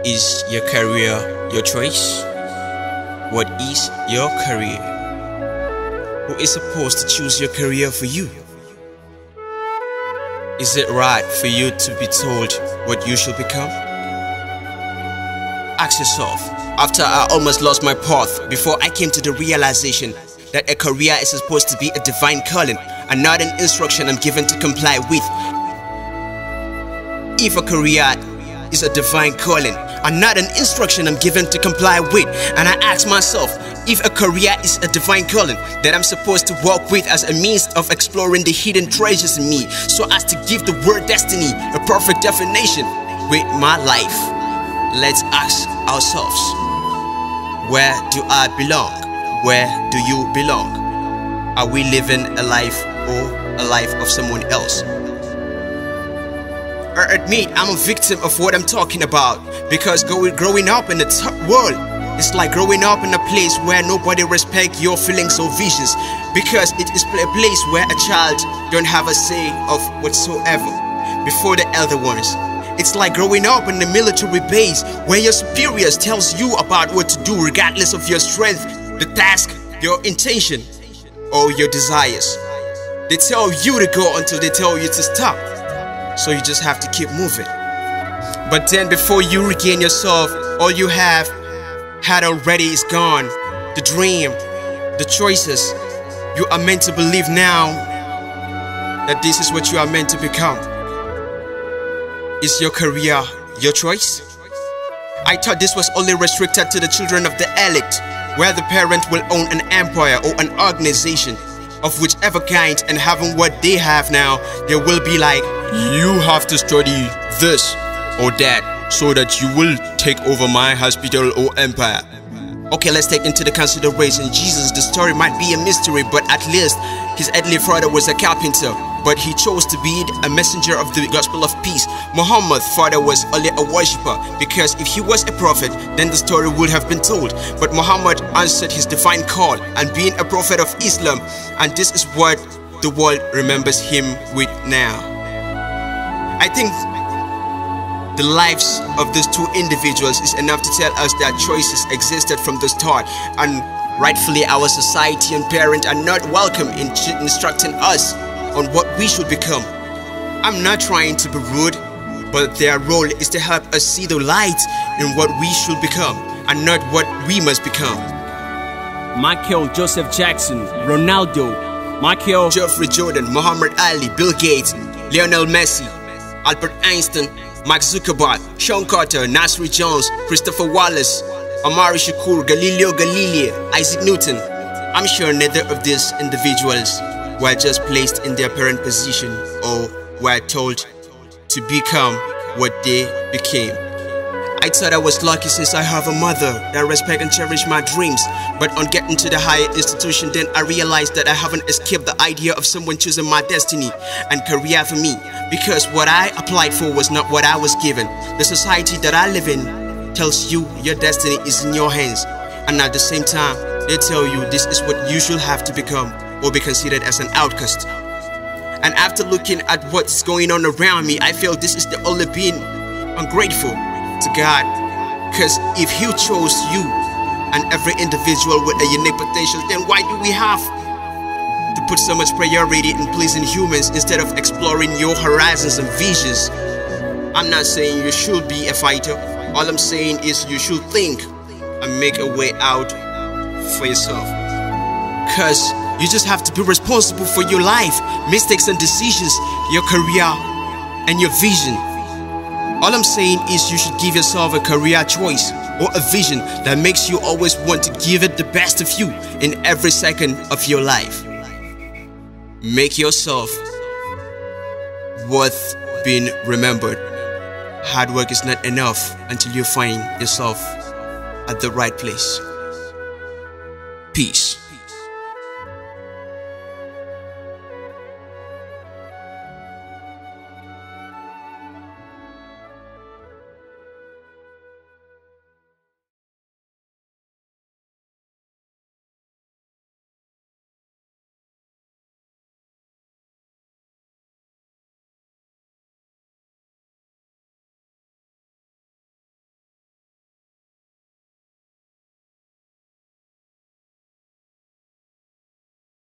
Is your career your choice? What is your career? Who is supposed to choose your career for you? Is it right for you to be told what you should become? Ask yourself, after I almost lost my path, before I came to the realization that a career is supposed to be a divine calling and not an instruction I'm given to comply with. If a career is a divine calling and not an instruction I'm given to comply with, and I ask myself, if a career is a divine calling that I'm supposed to walk with as a means of exploring the hidden treasures in me, so as to give the word destiny a perfect definition with my life, let's ask ourselves, where do I belong? Where do you belong? Are we living a life or a life of someone else? I admit I'm a victim of what I'm talking about, because growing up in the world, it's like growing up in a place where nobody respects your feelings or visions, because it is a place where a child don't have a say of whatsoever before the elder ones. It's like growing up in a military base where your superiors tells you about what to do regardless of your strength, the task, your intention, or your desires. They tell you to go until they tell you to stop. So you just have to keep moving. But then before you regain yourself, all you have had already is gone. The dream, the choices. You are meant to believe now that this is what you are meant to become. Is your career your choice? I thought this was only restricted to the children of the elite, where the parent will own an empire or an organization of whichever kind, and having what they have now, they will be like, you have to study this or that so that you will take over my hospital or empire. Okay, let's take into the consideration Jesus. The story might be a mystery, but at least his earthly father was a carpenter, but he chose to be a messenger of the gospel of peace. Muhammad's father was only a worshipper, because if he was a prophet, then the story would have been told. But Muhammad answered his divine call and being a prophet of Islam, and this is what the world remembers him with now. I think the lives of these two individuals is enough to tell us that choices existed from the start, and rightfully our society and parents are not welcome in instructing us on what we should become. I'm not trying to be rude, but their role is to help us see the light in what we should become and not what we must become. Michael Joseph Jackson, Ronaldo, Michael Jeffrey Jordan, Muhammad Ali, Bill Gates, Lionel Messi, Albert Einstein, Mark Zuckerberg, Sean Carter, Nasri Jones, Christopher Wallace, Amari Shakur, Galileo Galilei, Isaac Newton. I'm sure neither of these individuals were just placed in their parent position or were told to become what they became. I thought I was lucky since I have a mother that respects and cherishes my dreams, but on getting to the higher institution, then I realized that I haven't escaped the idea of someone choosing my destiny and career for me, because what I applied for was not what I was given. The society that I live in tells you your destiny is in your hands, and at the same time they tell you this is what you should have to become or be considered as an outcast. And after looking at what's going on around me, I feel this is the only being ungrateful to God, because if He chose you and every individual with a unique potential, then why do we have to put so much priority in pleasing humans instead of exploring your horizons and visions? I'm not saying you should be a fighter. All I'm saying is you should think and make a way out for yourself, because you just have to be responsible for your life, mistakes and decisions, your career and your vision. All I'm saying is you should give yourself a career choice or a vision that makes you always want to give it the best of you in every second of your life. Make yourself worth being remembered. Hard work is not enough until you find yourself at the right place. Peace.